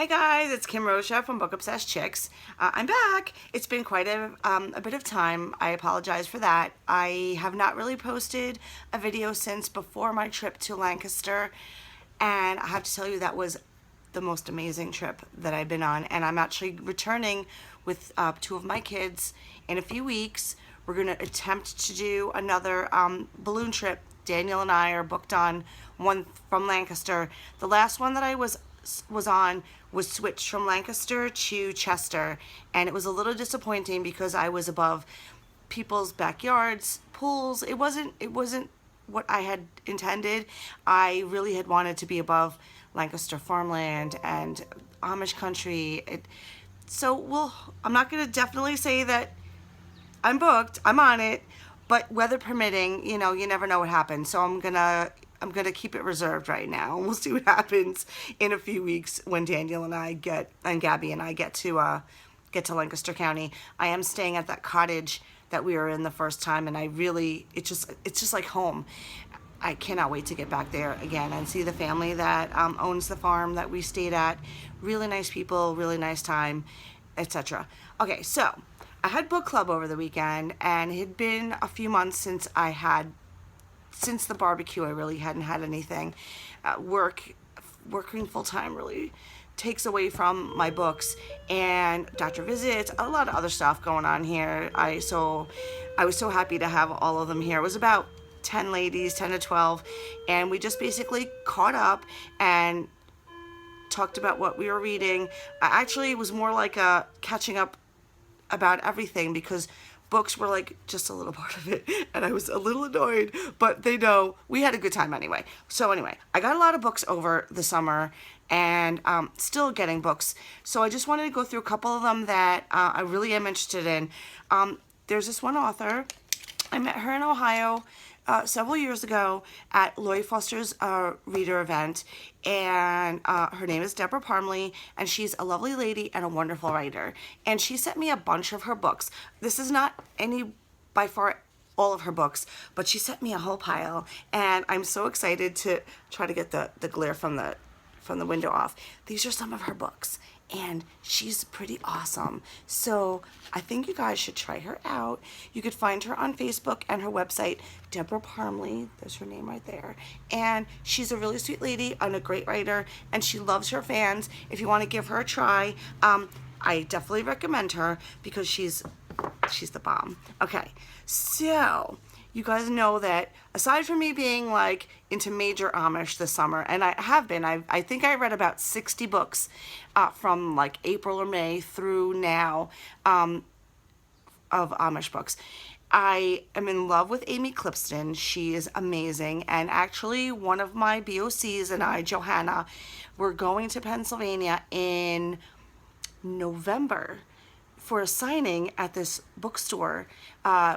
Hey guys, it's Kim Rocha from Book Obsessed Chicks. I'm back. It's been quite a bit of time. I apologize for that. I have not really posted a video since before my trip to Lancaster, and I have to tell you that was the most amazing trip that I've been on. And I'm actually returning with two of my kids in a few weeks. We're going to attempt to do another balloon trip. Daniel and I are booked on one from Lancaster. The last one that I was on was switched from Lancaster to Chester, and it was a little disappointing because I was above people's backyards, pools. It wasn't what I had intended. I really had wanted to be above Lancaster farmland and Amish country. I'm not going to definitely say that I'm booked. I'm on it, but weather permitting, you never know what happens. So I'm gonna keep it reserved right now. We'll see what happens in a few weeks when Daniel and Gabby and I get to Lancaster County. I am staying at that cottage that we were in the first time, and it's just like home. I cannot wait to get back there again and see the family that owns the farm that we stayed at. Really nice people, really nice time, etc. Okay, so I had book club over the weekend, and it had been a few months since the barbecue. I really hadn't had anything. Working full time really takes away from my books, and doctor visits, a lot of other stuff going on here. I was so happy to have all of them here. It was about 10 ladies, 10 to 12, and we just basically caught up and talked about what we were reading. Actually, it was more like a catching up about everything, because books were like just a little part of it, and I was a little annoyed, but they know we had a good time anyway. So anyway, I got a lot of books over the summer, and still getting books. So I just wanted to go through a couple of them that I really am interested in. There's this one author. I met her in Ohio several years ago at Lloyd Foster's reader event, and her name is Deborah Parmley, and she's a lovely lady and a wonderful writer. And she sent me a bunch of her books. This is not by far all of her books, but she sent me a whole pile, and I'm so excited to try to get the glare from the window off. These are some of her books, and she's pretty awesome. So I think you guys should try her out. You could find her on Facebook and her website, Deborah Parmley. There's her name right there. And she's a really sweet lady and a great writer, and she loves her fans. If you want to give her a try, I definitely recommend her because she's the bomb. Okay, so you guys know that aside from me being like into major Amish this summer, and I have been, I think I read about 60 books from like April or May through now of Amish books. I am in love with Amy Clipston. She is amazing. And actually, one of my BOCs and I, Johanna, we're going to Pennsylvania in November for a signing at this bookstore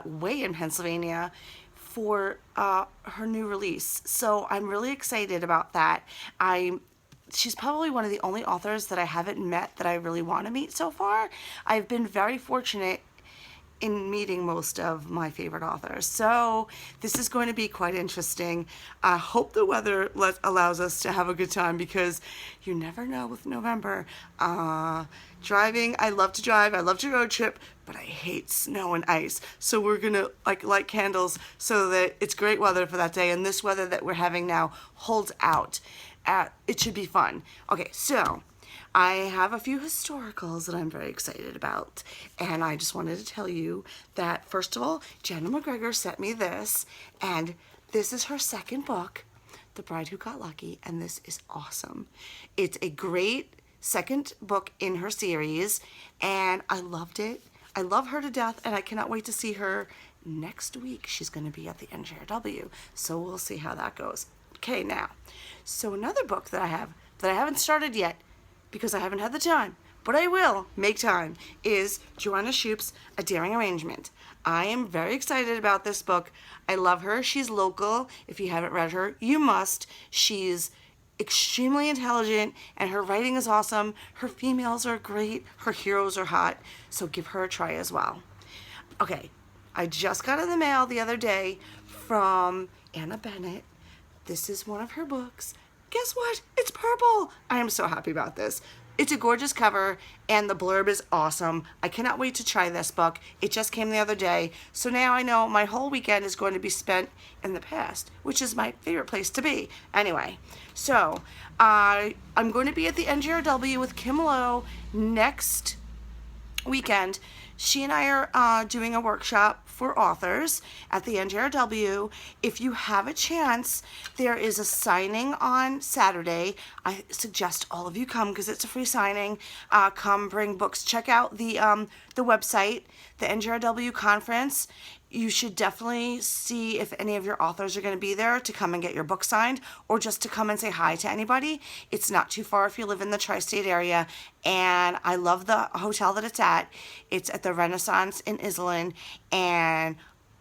way in Pennsylvania for her new release. So I'm really excited about that. She's probably one of the only authors that I haven't met that I really want to meet so far. I've been very fortunate in meeting most of my favorite authors. So this is going to be quite interesting. I hope the weather allows us to have a good time, because you never know with November. Driving, I love to drive, I love to road trip, but I hate snow and ice. So we're gonna light candles so that it's great weather for that day, and this weather that we're having now holds out. It should be fun. Okay, so I have a few historicals that I'm very excited about, and I just wanted to tell you that, first of all, Jenna McGregor sent me this, and this is her second book, The Bride Who Got Lucky, and this is awesome. It's a great second book in her series, and I loved it. I love her to death, and I cannot wait to see her next week. She's going to be at the NJRW, so we'll see how that goes. Okay, now, so another book that I haven't started yet, because I haven't had the time, but I will make time, is Joanna Shupe's A Daring Arrangement. I am very excited about this book. I love her. She's local. If you haven't read her, you must. She's extremely intelligent, and her writing is awesome. Her females are great. Her heroes are hot. So give her a try as well. Okay, I just got in the mail the other day from Anna Bennett. This is one of her books, guess what? It's purple. I am so happy about this. It's a gorgeous cover, and the blurb is awesome. I cannot wait to try this book. It just came the other day, so now I know my whole weekend is going to be spent in the past, which is my favorite place to be. Anyway, so I'm going to be at the NJRW with Kim Lowe next weekend. She and I are doing a workshop for authors at the NJRW. If you have a chance, there is a signing on Saturday. I suggest all of you come because it's a free signing. Come, bring books. Check out the website, the NJRW conference. You should definitely see if any of your authors are going to be there to come and get your book signed, or just to come and say hi to anybody. It's not too far if you live in the tri-state area, and I love the hotel that it's at. It's at the Renaissance in Iselin, and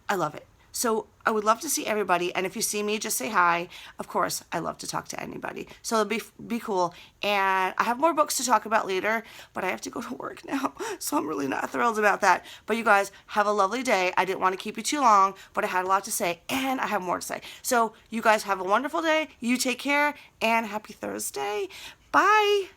I love it. So I would love to see everybody, and if you see me, just say hi. Of course, I love to talk to anybody, so it'll be cool. And I have more books to talk about later, but I have to go to work now, so I'm really not thrilled about that. But you guys, have a lovely day. I didn't want to keep you too long, but I had a lot to say, and I have more to say. So you guys have a wonderful day. You take care, and happy Thursday. Bye.